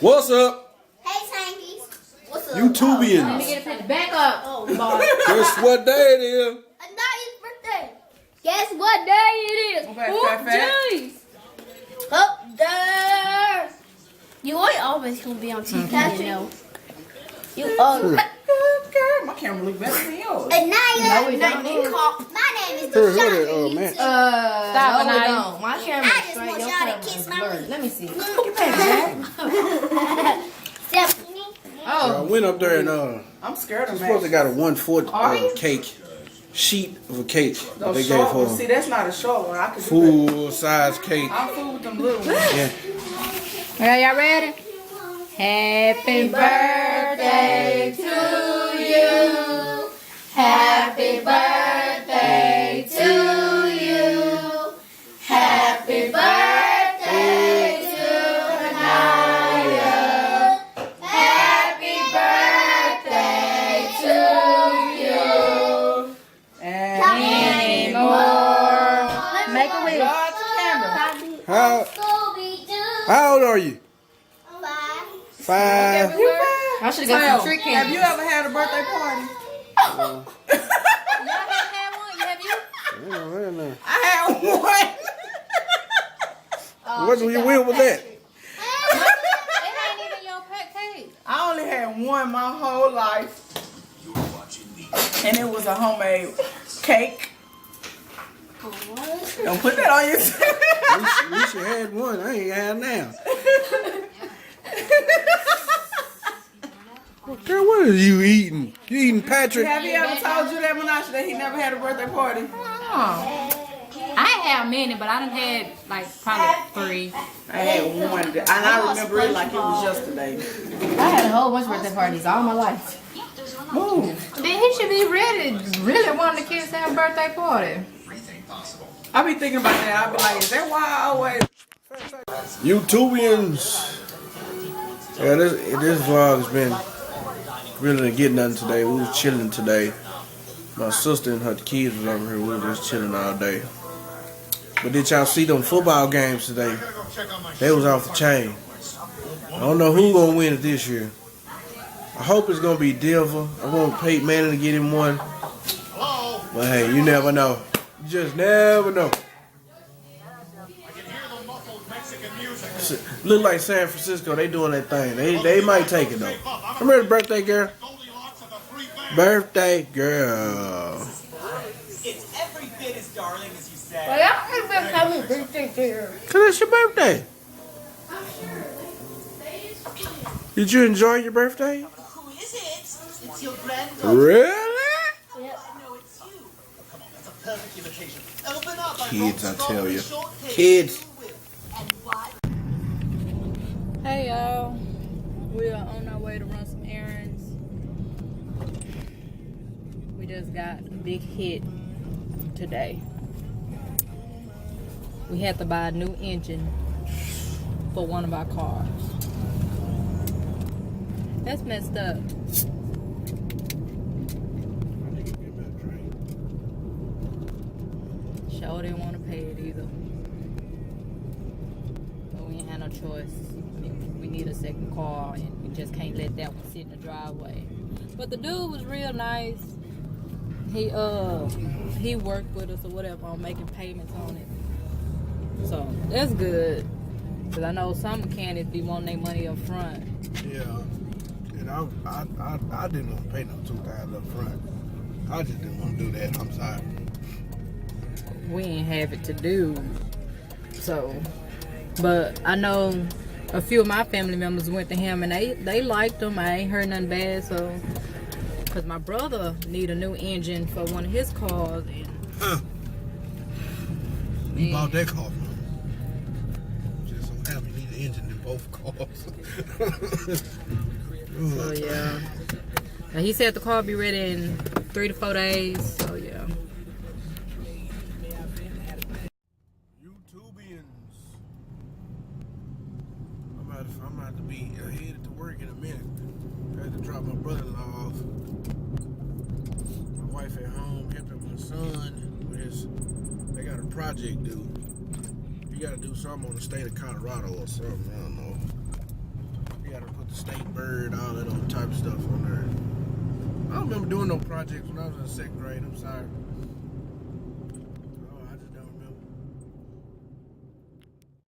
What's up? Hey, Tankies. What's up? YouTubians. Let me get it back up. Oh, Guess what day it is? Aniayha's birthday. Guess what day it is? Jeez. Up there. You always gonna be on TV, you know. You always. My camera look better than yours. Aniayha. No, it don't. My name is Here, Deshaun. oh, man. Stop, no, Aniayha. it don't. My camera I just want y'all to kiss my lips. Let me see. Get back, Stephanie. I Oh, went up there and I'm scared of supposed to got a 1 foot Are you? cake. Sheet of a cake that they Those gave short for ones. See, that's not a short one. I could do full size cake. that. I'm fool with them little ones. Yeah. Are y'all ready? Happy birthday to you. Happy birthday to you. Happy birthday to Aniayha. Happy birthday to you. And many more. Make a wish. How old are you? 5. I should have got some trick candy. Have you ever had a birthday party? Y'all haven't had one? Have you? I had one. What you win with that? It ain't even your pet cake. I only had one my whole life. And it was a homemade cake. Don't put that on yourself. We should had one. I ain't had now. Girl, what are you eating? You eating Patrick? Have he ever told you that, Menashe, that he never had a birthday party? I had many, but I done had like probably 3. I had one, and I remember it like it was yesterday. I had a whole bunch of birthday parties all my life. Move. Then he should be ready, really wanting the kids to have a birthday party. I be thinking about that. I be like, is that why I always... YouTubians. Yeah, this vlog has been really didn't get nothing today. We was chilling today. My sister and her kids was over here. We were just chilling all day. But did y'all see them football games today? They was off the chain. I don't know who gonna win it this year. I hope it's gonna be Denver. I want Peyton Manning to get him one. But hey, you never know. You just never know. Look like San Francisco. They doing that thing. They might take it though. Remember the birthday girl? Birthday girl. It's every bit as darling as you say. Well, y'all ain't been coming birthday here. Cause it's your birthday. Did you enjoy your birthday? Who is it? It's your granddaughter. Really? No, it's you. Come on, that's a perfect imitation. Open up. Kids, I tell you. Kids. And what? Hey y'all, we are on our way to run some errands. We just got a big hit today. We had to buy a new engine for one of our cars. That's messed up. Sure didn't want to pay it either. But we ain't had no choice. We need a second car and we just can't let that one sit in the driveway. But the dude was real nice. He worked with us or whatever on making payments on it. So that's good. Cause I know some mechanics be wanting their money up front. Yeah. And I didn't want to pay no $2,000 up front. I just didn't want to do that. I'm sorry. We ain't have it to do. So, but I know a few of my family members went to him and they liked him. I ain't heard nothing bad. So, cause my brother need a new engine for one of his cars. And You bought that car from him. Just so happy you need an engine in both cars. So yeah. Now, he said the car will be ready in 3 to 4 days. So yeah. YouTubians. I'm about to be headed to work in a minute. I had to drop my brother-in-law off. My wife at home, helping my son with his. They got a project due. You got to do something on the state of Colorado or something. I don't know. You got state bird, all that old type of stuff on there. I don't remember doing no projects when I was in 2nd grade. I'm sorry.